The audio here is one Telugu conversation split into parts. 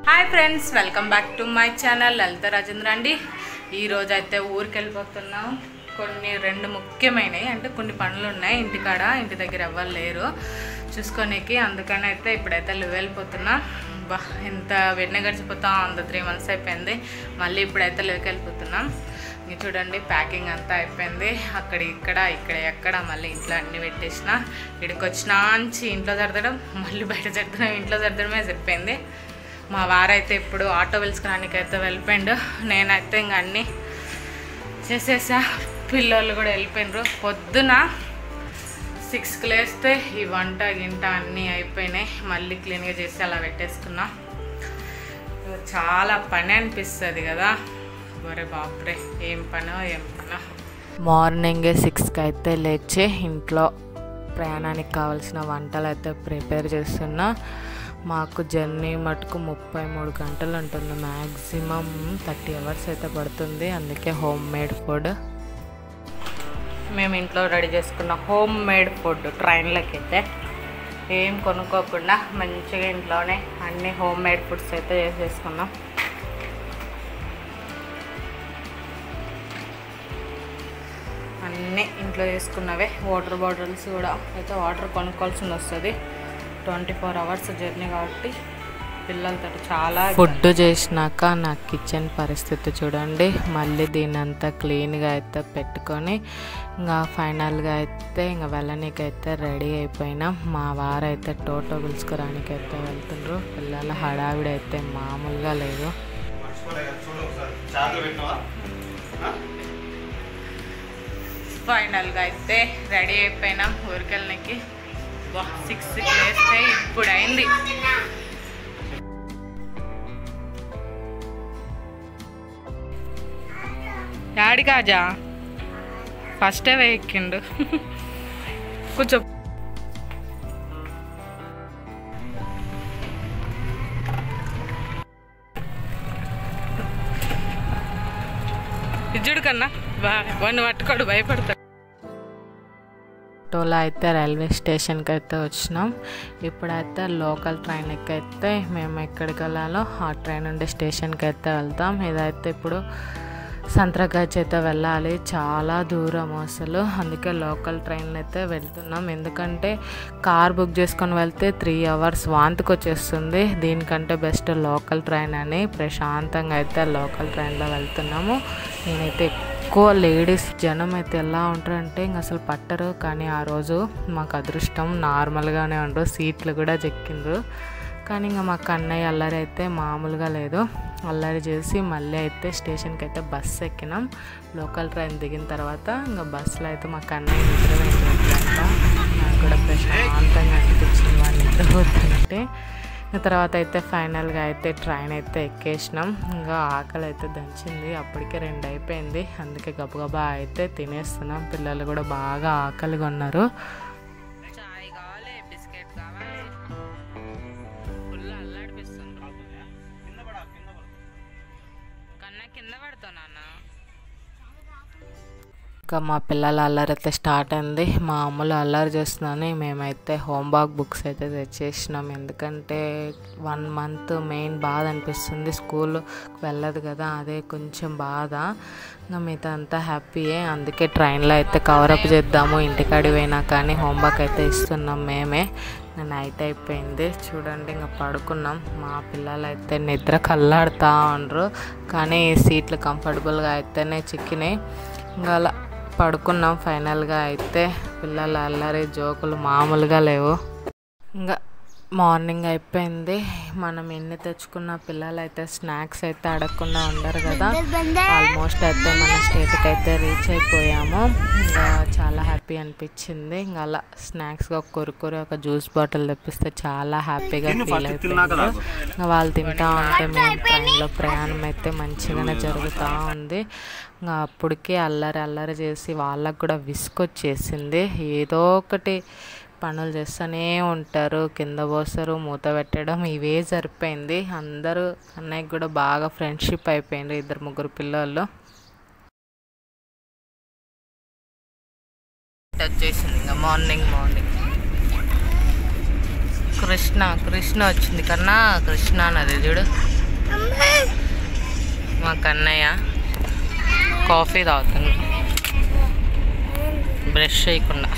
Hi friends, welcome back to my channel Lalitha Rajendra అండి. ఈరోజు అయితే ఊరికి వెళ్ళిపోతున్నాం. రెండు ముఖ్యమైనవి అంటే కొన్ని పనులు ఉన్నాయి ఇంటికాడ. ఇంటి దగ్గర ఎవ్వరు లేరు చూసుకోనికి, అందుకని అయితే ఇప్పుడైతే వెళ్ళిపోతున్నా. బా ఎంత వెంటనే గడిచిపోతాం, అంత 3 months అయిపోయింది. మళ్ళీ ఇప్పుడైతే వెళ్ళిపోతున్నాం. ఇంక చూడండి, ప్యాకింగ్ అంతా అయిపోయింది. అక్కడ ఇక్కడ ఎక్కడ మళ్ళీ ఇంట్లో అన్నీ పెట్టేసిన. ఇక్కడికి వచ్చినాంచి ఇంట్లో సర్దడం, మళ్ళీ బయట సర్దడం, ఇంట్లో సర్దడమే సరిపోయింది. మా వారైతే ఇప్పుడు ఆటో పిలుచుకోవడానికి అయితే వెళ్ళిపోయిండు. నేనైతే ఇంక అన్నీ చేసేసా. పిల్లలు కూడా వెళ్ళిపోయినారు. పొద్దున 6కి లేస్తే ఈ వంట గింట అన్నీ అయిపోయినాయి. మళ్ళీ క్లీన్గా చేసి అలా పెట్టేసుకున్నా. చాలా పని అనిపిస్తుంది కదా. ఒరే బాప్రే, ఏం పనో. మార్నింగే 6కి అయితే లేచి ఇంట్లో ప్రయాణానికి కావాల్సిన వంటలు అయితే ప్రిపేర్ చేస్తున్నా. మాకు జర్నీ మటుకు 33 గంటలు ఉంటుంది. మ్యాక్సిమం 30 hours అయితే పడుతుంది. అందుకే హోమ్ మేడ్ ఫుడ్ మేము ఇంట్లో రెడీ చేసుకున్న హోమ్ మేడ్ ఫుడ్. ట్రైన్లోకి అయితే ఏం కొనుక్కోకుండా మంచిగా ఇంట్లోనే అన్ని హోమ్ మేడ్ ఫుడ్స్ అయితే చేసేసుకున్నాం. అన్నీ ఇంట్లో చేసుకున్నవే. వాటర్ బాటిల్స్ కూడా అయితే వాటర్ కొనుక్కోవాల్సి వస్తుంది. 24 hours జర్నీ కాబట్టి పిల్లలతో చాలా. ఫుడ్ చేసినాక నా కిచెన్ పరిస్థితి చూడండి. మళ్ళీ దీని అంతా క్లీన్గా అయితే పెట్టుకొని ఇంకా ఫైనల్గా అయితే ఇంకా వెళ్ళనీకైతే రెడీ అయిపోయినాం. మా వారైతే టోటో పిలుచుకోవడానికి అయితే వెళ్తుండ్రు. పిల్లల హడావిడి అయితే మామూలుగా లేదు. ఫైనల్గా అయితే రెడీ అయిపోయినాం ఊరికెళ్ళనికి. 6కి లేస్తే ఇప్పుడు అయింది. డాడీ కాజా ఫస్టే ఎక్కిండు. కూర్చో. ఇజ్జుడు కన్నా వాడిని పట్టుకోడు, భయపడతాడు. ఆటోలో అయితే రైల్వే స్టేషన్కి అయితే వచ్చినాం. ఇప్పుడైతే లోకల్ ట్రైన్కి అయితే మేము ఎక్కడికి వెళ్ళాలో ఆ ట్రైన్ ఉండే స్టేషన్కి అయితే వెళ్తాం. ఇదైతే ఇప్పుడు సంత్రగాచి అయితే వెళ్ళాలి. చాలా దూరం అసలు. అందుకే లోకల్ ట్రైన్ అయితే వెళ్తున్నాం. ఎందుకంటే కార్ బుక్ చేసుకొని వెళ్తే 3 hours వాంతికి వచ్చేస్తుంది. దీనికంటే బెస్ట్ లోకల్ ట్రైన్ అని ప్రశాంతంగా అయితే లోకల్ ట్రైన్లో వెళ్తున్నాము. నేనైతే ఎక్కువ లేడీస్ జనం అయితే ఎలా ఉంటారంటే ఇంక అసలు పట్టరు. కానీ ఆ రోజు మాకు అదృష్టం, నార్మల్గానే ఉండరు, సీట్లు కూడా చెక్కిండ్రు. కానీ ఇంకా మా కన్నయ్య అల్లరి అయితే మామూలుగా లేదు. అల్లరి చేసి మళ్ళీ అయితే స్టేషన్కి అయితే బస్సు ఎక్కినాం. లోకల్ ట్రైన్ దిగిన తర్వాత ఇంకా బస్సులో అయితే మా కన్నయ్య నిద్రపోయిందంట. నాకు కూడా ప్రశాంతంగా అనిపించింది వాళ్ళు నిద్రపోతుంటే. తర్వాత అయితే ఫైనల్గా అయితే ట్రైన్ అయితే ఎక్కేసినాం. ఇంకా ఆకలి అయితే దంచింది. అప్పటికే 2 అయిపోయింది. అందుకే గబగబా అయితే తినేస్తున్నాం. పిల్లలు కూడా బాగా ఆకలిగా ఉన్నారు. చాయ్ కావాలి, బిస్కెట్ కావాలి. ఫుల్ అల్లాడిపిస్తుంది. కన్నా కింద పడుతున్నా. ఇంకా మా పిల్లల అల్లరి అయితే స్టార్ట్ అయింది. మా అమ్మలు అల్లరి చేస్తున్నాను. మేమైతే హోంవర్క్ బుక్స్ అయితే తెచ్చేసినాం. ఎందుకంటే 1 month మెయిన్ బాధ అనిపిస్తుంది. స్కూల్ వెళ్ళదు కదా, అదే కొంచెం బాధ. ఇంకా మిగతా అంతా హ్యాపీయే. అందుకే ట్రైన్లో అయితే కవరప్ చేద్దాము ఇంటికాడి పోయినా కానీ హోంవర్క్ అయితే ఇస్తున్నాం మేమే. నైట్ అయిపోయింది చూడండి. ఇంకా పడుకున్నాం. మా పిల్లలు అయితే నిద్ర కల్లాడుతూ ఉండరు. కానీ సీట్లు కంఫర్టబుల్గా అయితేనే చిక్కినాయి. ఇంకా అలా పడుకున్నాం. ఫైనల్గా అయితే పిల్లల అల్లరి జోకులు మామూలుగా లేవు. ఇంకా మార్నింగ్ అయిపోయింది. మనం ఎన్ని తెచ్చుకున్న పిల్లలు అయితే స్నాక్స్ అయితే అడగకుండా ఉండరు కదా. ఆల్మోస్ట్ అయితే మన స్టేట్కి అయితే రీచ్ అయిపోయాము. ఇంకా చాలా హ్యాపీ అనిపించింది. ఇంకా అలా స్నాక్స్గా కురుకురు ఒక జ్యూస్ బాటిల్ తెప్పిస్తే చాలా హ్యాపీగా ఫీల్ అయిపోయింది. ఇంకా వాళ్ళు తింటా ఉంటే మేము ట్రైన్లో ప్రయాణం అయితే మంచిగానే జరుగుతూ ఉంది. ఇంకా అప్పటికే అల్లరి చేసి వాళ్ళకు కూడా విసుకొచ్చేసింది. ఏదో ఒకటి పనులు చేస్తూనే ఉంటారు. కింద పోస్తారు, మూత పెట్టడం, ఇవే సరిపోయింది. అందరూ అన్నయ్యకి కూడా బాగా ఫ్రెండ్షిప్ అయిపోయింది. 2-3 పిల్లలు వచ్చేసింది. ఇంకా మార్నింగ్ కృష్ణ వచ్చింది కన్నా. కృష్ణ అన్నది చూడు. మా కన్నయ్య కాఫీ తాగుతుంది బ్రష్ చేయకుండా.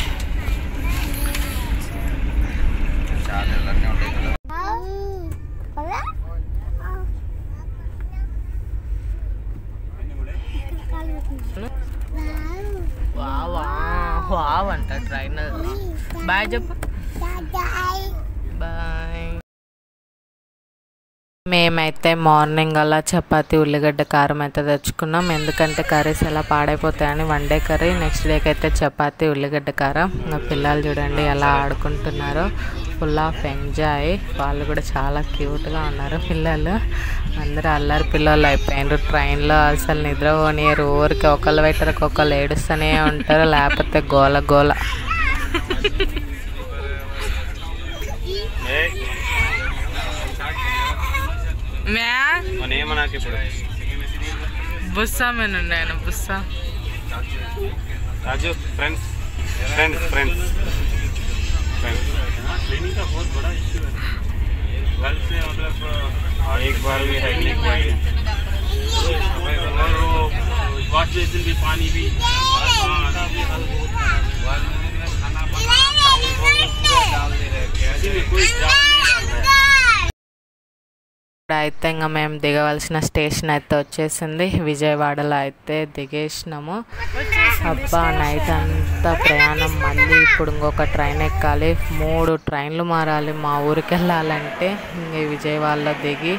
వావ్ అంట ట్రైనర్. బాయ్ చెప్పు. బాయ్. మేమైతే మార్నింగ్ అలా చపాతి ఉల్లిగడ్డ కారం అయితే తెచ్చుకున్నాం. ఎందుకంటే కర్రీస్ ఎలా పాడైపోతాయని వన్ డే కర్రీ, నెక్స్ట్ డేకి అయితే చపాతి ఉల్లిగడ్డ కారం. నా పిల్లలు చూడండి ఎలా ఆడుకుంటున్నారో, ఫుల్ ఆఫ్ ఎంజాయ్. వాళ్ళు కూడా చాలా క్యూట్గా ఉన్నారు పిల్లలు. అందరూ అల్లరి పిల్లలు అయిపోయినారు. ట్రైన్లో అసలు నిద్ర పోనీయరు. ఊరికి ఒకళ్ళు పెట్టరకు ఒకళ్ళు ఏడుస్తూనే ఉంటారు, లేకపోతే గోల గోల. బుస్సా మీద ఉండే ఆయన Bussa. Raju friends friends friends training का बहुत बड़ा इशू है। गर्ल्स में मतलब एक बार भी है नहीं और वो वॉश बेसिन भी पानी भी खाना कोई అయితే ఇంకా మేము దిగవలసిన స్టేషన్ అయితే వచ్చేసింది. విజయవాడలో అయితే దిగేసినాము. అబ్బా నైట్ అంతా ప్రయాణం. మళ్ళీ ఇప్పుడు ఇంకొక ట్రైన్ ఎక్కాలి. 3 ట్రైన్లు మారాలి మా ఊరికి వెళ్ళాలంటే. ఇంక విజయవాడలో దిగి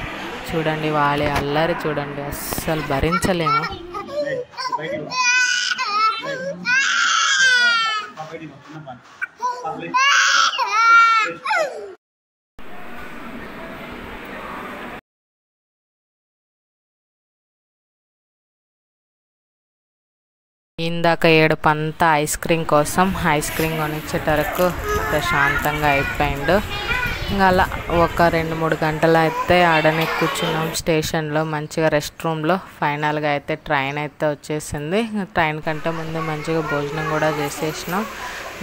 చూడండి వాళ్ళ అల్లరి చూడండి, అస్సలు భరించలేము. ఇందాక ఏడుపంతా ఐస్ క్రీమ్ కోసం, ఐస్ క్రీమ్ కొనిచ్చేటరకు ప్రశాంతంగా అయిపోయిండు. ఇంకా అలా ఒక 2-3 గంటలు అయితే ఆడనే కూర్చున్నాం స్టేషన్లో, మంచిగా రెస్ట్ రూమ్లో. ఫైనల్గా అయితే ట్రైన్ అయితే వచ్చేసింది. ట్రైన్ కంటే ముందు మంచిగా భోజనం కూడా చేసేసినాం.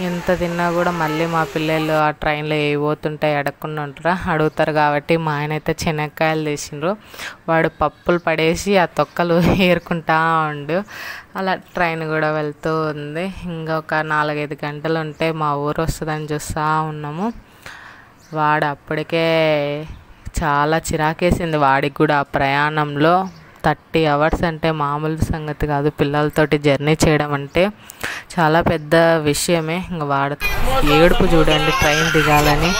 ఎంత తిన్నా కూడా మళ్ళీ మా పిల్లలు ఆ ట్రైన్లో ఏ పోతుంటాయి అడగకుండా ఉంటారా, అడుగుతారు కాబట్టి మా ఆయన అయితే శనక్కాయలు తీసిండ్రు. వాడు పప్పులు పడేసి ఆ తొక్కలు ఏరుకుంటా ఉండు. అలా ట్రైన్ కూడా వెళ్తూ ఉంది. ఇంకొక 4-5 గంటలు ఉంటే మా ఊరు వస్తుందని చూస్తూ ఉన్నాము. వాడు అప్పటికే చాలా చిరాకేసింది వాడికి కూడా. ఆ ప్రయాణంలో 30 అవర్స్ అంటే మామూలు సంగతి కాదు. పిల్లలతోటి జర్నీ చేయడం అంటే చాలా పెద్ద విషయమే. ఇంకా వాడు ఏడుపు చూడండి ట్రైన్ దిగాలని.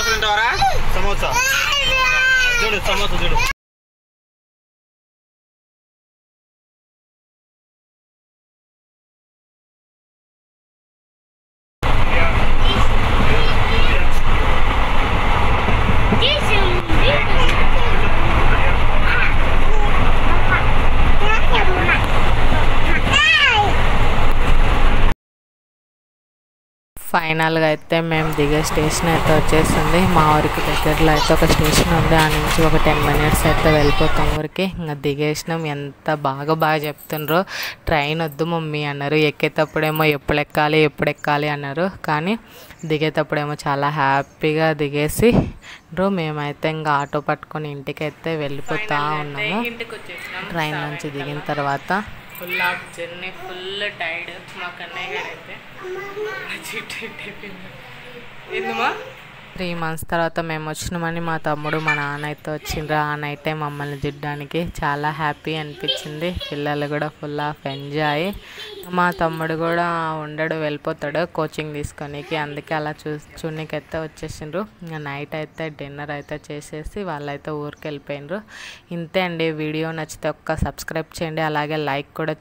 ఫైనల్గా అయితే మేము దిగే స్టేషన్ అయితే వచ్చేసింది. మా ఊరికి దగ్గరలో అయితే ఒక స్టేషన్ ఉంది. ఆ నుంచి ఒక 10 మినిట్స్ అయితే వెళ్ళిపోతాం ఊరికి. ఇంకా దిగేసినాం. ఎంత బాగా చెప్తుండ్రో. ట్రైన్ వద్దు మమ్మీ అన్నారు. ఎక్కేటప్పుడేమో ఎప్పుడు ఎక్కాలి అన్నారు. కానీ దిగేటప్పుడేమో చాలా హ్యాపీగా దిగేసి మేమైతే ఇంకా ఆటో పట్టుకొని ఇంటికి అయితే వెళ్ళిపోతూ ఉన్నాము. ట్రైన్ నుంచి దిగిన తర్వాత full of journey, full tired. మా కన్నయ్య గారు అయితే 3 months తర్వాత మేము వచ్చినామని మా తమ్ముడు మా నాన్న అయితే వచ్చిండ్రు. ఆ నైటే మమ్మల్ని దిడ్డానికి చాలా హ్యాపీ అనిపించింది. పిల్లలు కూడా ఫుల్ ఆఫ్ ఎంజాయ్. మా తమ్ముడు కూడా ఉండడు, వెళ్ళిపోతాడు కోచింగ్ తీసుకొనికి. అందుకే అలా చూడనీకైతే వచ్చేసిండ్రు. ఇంకా నైట్ అయితే డిన్నర్ అయితే చేసేసి వాళ్ళైతే ఊరికి వెళ్ళిపోయినరు. ఇంతే అండి. వీడియో నచ్చితే ఒక్క సబ్స్క్రైబ్ చేయండి, అలాగే లైక్ కూడా